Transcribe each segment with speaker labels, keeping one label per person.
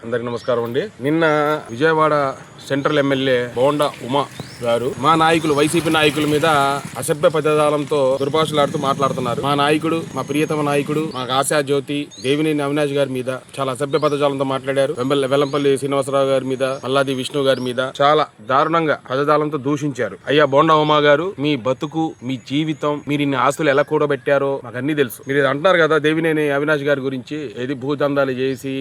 Speaker 1: అందరికి నమస్కారం అండి. నిన్న విజయవాడ సెంట్రల్ ఎమ్మెల్యే బోండా ఉమా గారు మా నాయకులు వైసీపీ నాయకుల మీద అసభ్య పదజాలంతో దుర్భాషలాడుతూ మాట్లాడుతున్నారు. మా నాయకుడు, మా ప్రియతమ నాయకుడు, మా ఆశా జ్యోతి దేవినేని అవినాష్ గారి మీద చాలా అసభ్య పదజాలంతో మాట్లాడారు. వెల్లంపల్లి శ్రీనివాసరావు గారి మీద, మల్లాది విష్ణు గారి మీద చాలా దారుణంగా పదజాలంతో దూషించారు. అయ్యా బోండా ఉమా గారు, మీ బతుకు, మీ జీవితం, మీరు ఇన్ని ఆస్తులు ఎలా కూడబెట్టారో మాకు అన్ని తెలుసు. మీరు ఇది అంటున్నారు కదా దేవినేని అవినాష్ గారి గురించి, ఏది భూదందాలు చేసి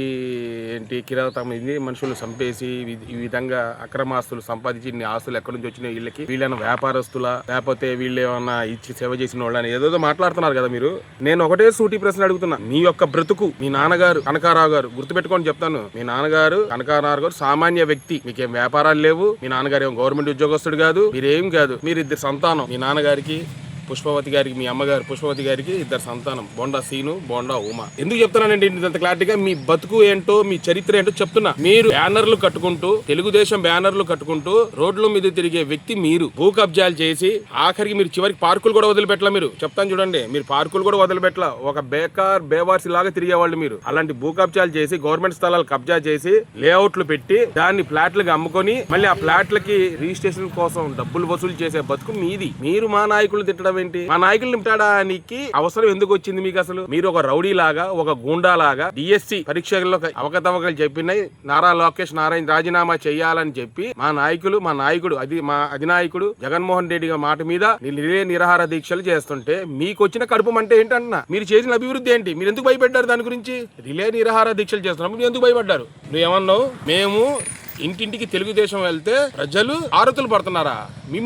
Speaker 1: ఏంటి కిరాతం ఇది మనుషులు చంపేసి ఈ విధంగా అక్రమాస్తులు సంపాదించి ఇన్ని ఆస్తులు ఎక్కడి నుంచి వచ్చిన వీళ్ళకి, వీళ్ళని వ్యాపారస్తులా లేకపోతే వీళ్ళు ఏమన్నా ఇచ్చి సేవ చేసిన వాళ్ళని ఏదో మాట్లాడుతున్నారు కదా మీరు. నేను ఒకటే సూటి ప్రశ్న అడుగుతున్నా. మీ యొక్క బ్రతుకు, మీ నాన్నగారు కనకారావు గారు, గుర్తుపెట్టుకొని చెప్తాను, మీ నాన్నగారు కనకారావు గారు సామాన్య వ్యక్తి, మీకేం వ్యాపారాలు లేవు, మీ నాన్నగారు ఏం గవర్నమెంట్ ఉద్యోగస్తుడు కాదు, మీరేం కాదు, మీరు ఇద్దరు సంతానం. మీ నాన్నగారికి పుష్పవతి గారికి, మీ అమ్మగారు పుష్పవతి గారికి ఇద్దరు సంతానం, బోండా సీను, బోండా ఉమా. ఎందుకు చెప్తున్నానండి ఇంత క్లారిటీగా? మీ బతుకు ఏంటో, మీ చరిత్ర ఏంటో చెప్తున్నా. మీరు బ్యానర్లు కట్టుకుంటూ, తెలుగుదేశం బ్యానర్లు కట్టుకుంటూ రోడ్ల మీద తిరిగే వ్యక్తి మీరు. భూ కబ్జాలు చేసి ఆఖరికి మీరు చివరికి పార్కులు కూడా వదిలిపెట్టలా. మీరు చెప్తాను చూడండి, మీరు పార్కులు కూడా వదిలిపెట్టలా. ఒక బేవార్సి లాగా తిరిగేవాళ్ళు మీరు. అలాంటి భూ కబ్జాలు చేసి, గవర్నమెంట్ స్థలాలు కబ్జా చేసి, లేఅవుట్లు పెట్టి దాన్ని ఫ్లాట్లుగా అమ్ముకొని మళ్ళీ ఆ ఫ్లాట్లకి రిజిస్ట్రేషన్ కోసం డబ్బులు వసూలు చేసే బతుకు మీది. మీరు మా నాయకులు తిట్టడం ఏంటి? మా నాయకుల్ని తిట్టడానికి అవసరం ఎందుకు వచ్చింది మీకు అసలు? మీరు ఒక రౌడీ లాగా, ఒక గూండా లాగా డిఎస్సి పరీక్షల్లో అవకతవకలు చెప్పినాయి. నారా లోకేష్ నారాయణ రాజీనామా చేయాలని చెప్పి మా నాయకుడు మా అధినాయకుడు జగన్మోహన్ రెడ్డి మాట మీద రిలే నిరాహార దీక్షలు చేస్తుంటే మీకు వచ్చిన కడుపు అంటే ఏంటన్నా? మీరు చేసిన అభివృద్ధి ఏంటి? మీరు ఎందుకు భయపడ్డారు దాని గురించి? రిలే నిరాహార దీక్షలు చేస్తున్నాం, మీరు ఎందుకు భయపడ్డారు? నువ్వు ఏమన్నావు? మేము ఇంటింటికి తెలుగుదేశం వెళ్తే ప్రజలు ఆరతులు పడుతున్నారా?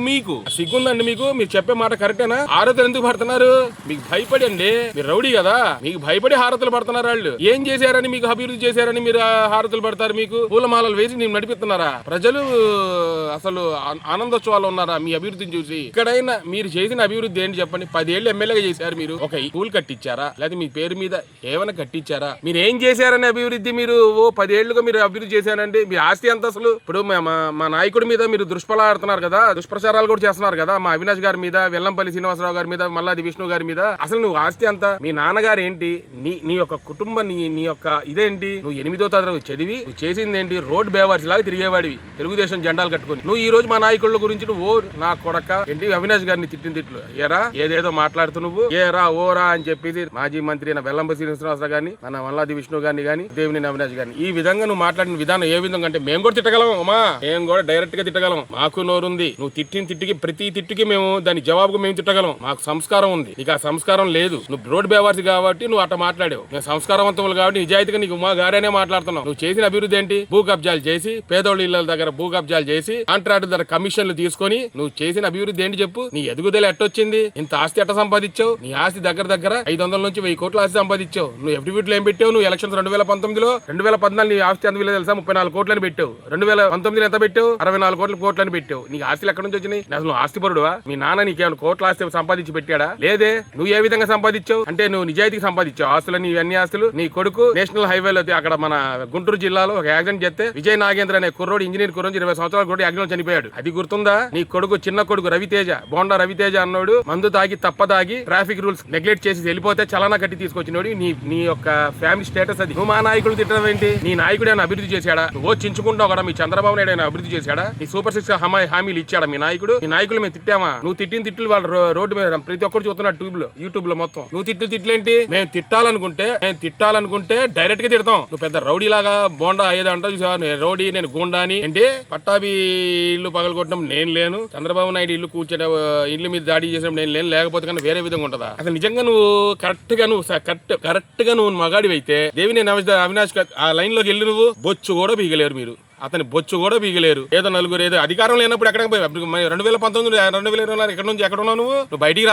Speaker 1: మీకు సిగ్గుందండి? మీకు మీరు చెప్పే మాట కరెక్టేనా? ఆరతులు ఎందుకు పడుతున్నారు? మీకు భయపడి అండి, మీరు రౌడీ కదా, మీకు భయపడి హారతులు పడుతున్నారు. వాళ్ళు ఏం చేశారని, మీకు అభివృద్ధి చేశారని మీరు హారతులు పడతారు? మీకు పూలమాలలు వేసి నేను నడిపిస్తున్నారా? ప్రజలు అసలు ఆనందోత్సవాలు ఉన్నారా మీ అభివృద్ధిని చూసి? ఇక్కడైనా మీరు చేసిన అభివృద్ధి ఏంటి చెప్పండి? 10 ఏళ్ళు ఎమ్మెల్యేగా చేశారు మీరు. ఒక స్కూల్ కట్టించారా? లేదా మీ పేరు మీద ఏమైనా కట్టించారా? మీరు ఏం చేశారని అభివృద్ధి? మీరు 10 ఏళ్లుగా మీరు అభివృద్ధి చేశారండి. మీ ఆస్తి అసలు ఇప్పుడు మా నాయకుడి మీద మీరు దుష్ప్రచారాడుతున్నారు కదా, దుష్ప్రచారాలు కూడా చేస్తున్నారు కదా, మా అవినాష్ గారి మీద, వెల్లంపల్లి శ్రీనివాసరావు గారి మీద, మల్లాది విష్ణు గారి మీద. అసలు నువ్వు ఆస్తి అంతా, మీ నాన్నగారు ఏంటి, నీ యొక్క కుటుంబం, నీ యొక్క ఇదేంటి? నువ్వు 8వ తరగతి చదివి నువ్వు చేసింది ఏంటి? రోడ్ బేవర్స్ లాగా తిరిగేవాడివి తెలుగుదేశం జెండాలు కట్టుకుని. నువ్వు ఈ రోజు మా నాయకుల గురించి నువ్వు నా కొడక ఏంటి అవినాష్ గారిని తిట్టిన తిట్లు ఏరా, ఏదేదో మాట్లాడుతూ నువ్వు ఏరా ఓరా అని చెప్పేసి మాజీ మంత్రి అయిన వెల్లంపల్లి శ్రీనివాసరావు గారిని, మన మల్లాది విష్ణు గారిని కానీ, దేవినేని అవినాష్ గారిని ఈ విధంగా నువ్వు మాట్లాడిన విధానం ఏ విధంగా అంటే మేము కూడా తిట్టగలం అమ్మా, మేము కూడా డైరెక్ట్ గా తిట్టగలం. మాకు నోరుంది. నువ్వు తిట్టిన తిట్టికి ప్రతి తిట్టుకి మేము దాని జవాబుగా మేము తిట్టగలం. మాకు సంస్కారం ఉంది, నీకు ఆ సంస్కారం లేదు. నువ్వు రోడ్ బేవార్సి కాబట్టి నువ్వు అట్లా మాట్లాడావు. మేము సంస్కారవంతములు కాబట్టి నిజాయితీగా నీకు ఉమా గారేనే మాట్లాడుతున్నావు. నువ్వు చేసిన అభివృద్ధి ఏంటి? భూ కబ్జాలు చేసి, పేదోళ్ళ ఇళ్ల దగ్గర భూ కబ్జాలు చేసి, కాంట్రాక్టర్ దగ్గర కమిషన్లు తీసుకొని నువ్వు చేసిన అభివృద్ధి ఏంటి చెప్పు? నీ ఎదుగుదల ఎట్టొచ్చింది? ఇంత ఆస్తి ఎట్ట సంపాదించావు? నీ ఆస్తి దగ్గర 500 నుంచి 1000 కోట్ల ఆస్తి సంపాదించావు. నువ్వు ఎఫిడవిట్లు ఏం పెట్టావు? నువ్వు ఎలక్షన్స్ 2019లో 2014 నీ ఆస్తి ఎంత విలువ తెలుసా? 34 కోట్లని పెట్టావు. 2019 ఎంత పెట్టావు? 64 కోట్లని పెట్టావు. నీకు ఆస్తులు ఎక్కడ నుంచి వచ్చినాయి? అసలు ఆస్తి పరుడువా? మీ నాన్న నీకేమైనా కోట్ల ఆస్తి సంపాదించి పెట్టాడా? లేదే. నువ్వు ఏ విధంగా సంపాదించావు అంటే నువ్వు నిజాయితీకి సంపాదించావు ఆస్తులని. ఇవన్నీ ఆస్తులు నీ కొడుకు నేషనల్ హైవేలో అక్కడ మన గుంటూరు జిల్లాలో ఒక యాక్సిడెంట్ చేస్తే విజయ్ నాగేంద్ర అనే కుర్రోడు, ఇంజనీర్ కుర్రోడు, 20 సంవత్సరాల కూడా యాక్సిడెంట్ చనిపోయాడు. అది గుర్తుందా? నీ కొడుకు, చిన్న కొడుకు రవితేజ, బోండా రవితేజ అన్నాడు, మందు తాగి తప్పదాగి ట్రాఫిక్ రూల్స్ నెగ్లెక్ట్ చేసి వెళ్ళిపోతే చలానా కట్టి తీసుకొచ్చినోడు. నీ యొక్క ఫ్యామిలీ స్టేటస్ అది. నువ్వు మా నాయకులు తిట్టడం ఏంటి? నీ నాయకుడు ఏమైనా అభివృద్ధి చేశాడా? నువ్వు చించుకుంటావు కదా. మీ చంద్రబాబు నాయుడు అయినా అభివృద్ధి చేశాడా? నీ సూపర్ 6 హామీలు ఇచ్చాడా మీ నాయకుడు? నీ నాయకులు మేము తిట్టామా? నువ్వు తిట్టిన తిట్లు వాళ్ళు రోడ్డు మీద ప్రతి ఒక్కరు చూస్తున్నా యూట్యూబ్ లో మొత్తం. నువ్వు తిట్లేంటి? మేము తిట్టాలనుకుంటే డైరెక్ట్ గా తిడతాం. నువ్వు పెద్ద రౌడీ లాగా బోండా ఏదో అంటావు చూసా, రౌడీ నేను గూండా అని. ఏంటి పట్టాభి ఇల్లు పగలగొట్టడం నేను లేను, చంద్రబాబు నాయుడు ఇల్లు కూర్చొని ఇల్లు మీద దాడి చేసినప్పుడు నేను లేను, లేకపోతే కానీ వేరే విధంగా ఉంటుందా? అసలు నిజంగా నువ్వు కరెక్ట్ గా నువ్వు మగాడివి అయితే దేవినేని అవినాష్ ఆ లైన్ లోకి వెళ్ళి నువ్వు బొచ్చు కూడా బీగలేరు మీరు. అతని బొచ్చు కూడా బీగలేరు. ఏదో నలుగురు ఏదో అధికారం లేనప్పుడు ఎక్కడ 2019 2020 ఎక్కడ నుంచి ఎక్కడ ఉన్నావు నువ్వు బయటికి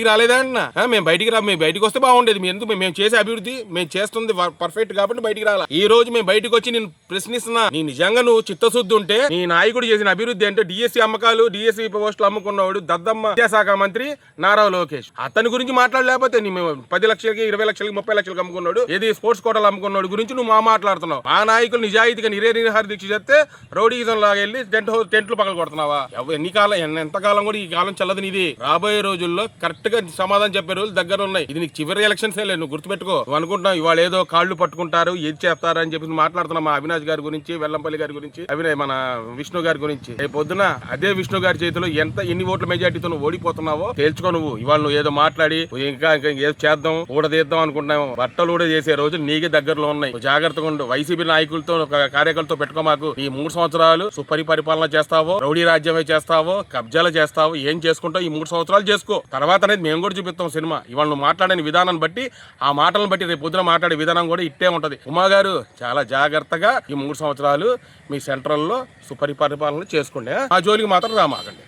Speaker 1: రాలేదా అన్న? మేము బయటికి వస్తే బాగుండేది. మేము చేసే అభివృద్ధి మేము చేస్తుంది పర్ఫెక్ట్ కాబట్టి బయటికి రాలా. ఈ రోజు మేము బయటకు వచ్చి నేను ప్రశ్నిస్తున్నా. నీ నిజంగా నువ్వు చిత్తశుద్ధి ఉంటే నీ నాయకుడు చేసిన అభివృద్ధి అంటే డిఎస్సి అమ్మకాలు, డిఎస్సి పోస్టులు అమ్ముకున్నవాడు దద్దమ్మ విద్యాశాఖ మంత్రి నారా లోకేష్. అతని గురించి మాట్లాడలేకపోతే మేము 10 లక్షలకి 20 లక్షలకి 30 లక్షలకి అమ్ముకున్నాడు, ఏది స్పోర్ట్స్ కోటాలు అమ్ముకున్నాడు గురించి నువ్వు మాట్లాడుతున్నావు. మా నాయకులు నిజాయితీగా నిరాహార దీక్ష చేస్తే రౌడీజం లాగా వెళ్ళి టెంట్లు పగల కొడుతున్నావా? ఎన్ని కాలం ఎంతకాలం కూడా ఈ కాలం చల్లదు నీది. రాబోయే రోజుల్లో కరెక్ట్ గా సమాధానం చెప్పే రోజులు దగ్గర ఉన్నాయి. ఇది నీకు చివరి ఎలక్షన్స్ లేదు, నువ్వు గుర్తుపెట్టుకో. నువ్వు అనుకుంటున్నావు ఇవాళ ఏదో కాళ్ళు పట్టుకుంటారు ఏది చేస్తారు అని చెప్పి మాట్లాడుతున్నాం. మా అవినాష్ గారి గురించి, వెల్లంపల్లి గారి గురించి, మన విష్ణు గారి గురించి. రేపు పొద్దున అదే విష్ణు గారి చేతిలో ఎన్ని ఓట్ల మెజార్టీతో నువ్వు ఓడిపోతున్నావో తేల్చుకో. నువ్వు ఇవాళ నువ్వు ఏదో మాట్లాడి ఇంకా ఏదో చేద్దాం ఊడదీద్దాం అనుకుంటున్నావు. బట్టలు కూడా చేసే రోజులు నీకే దగ్గరలో ఉన్నాయి. జాగ్రత్తగా ఉండు. వైసీపీ నాయకులతో కార్యకర్తలతో పెట్టుకో. మాకు ఈ 3 సంవత్సరాలు సుపరిపాలన చేస్తావో, రౌడీ రాజ్యమే చేస్తావో, కబ్జాలు చేస్తావో, ఏం చేసుకుంటావు ఈ 3 సంవత్సరాలు చేసుకో. తర్వాత అనేది మేము కూడా చూపిస్తాం సినిమా. ఇవాళ నువ్వు మాట్లాడిన విధానాన్ని బట్టి, ఆ మాటలను బట్టి రేపు పొద్దున మాట్లాడే విధానం కూడా ఇట్టే ఉంటది. ఉమా గారు చాలా జాగ్రత్తగా ఈ 3 సంవత్సరాలు మీ సెంట్రల్లో సుపరిపాలన చేసుకోండి. ఆ జోలికి మాత్రం రామాకండి.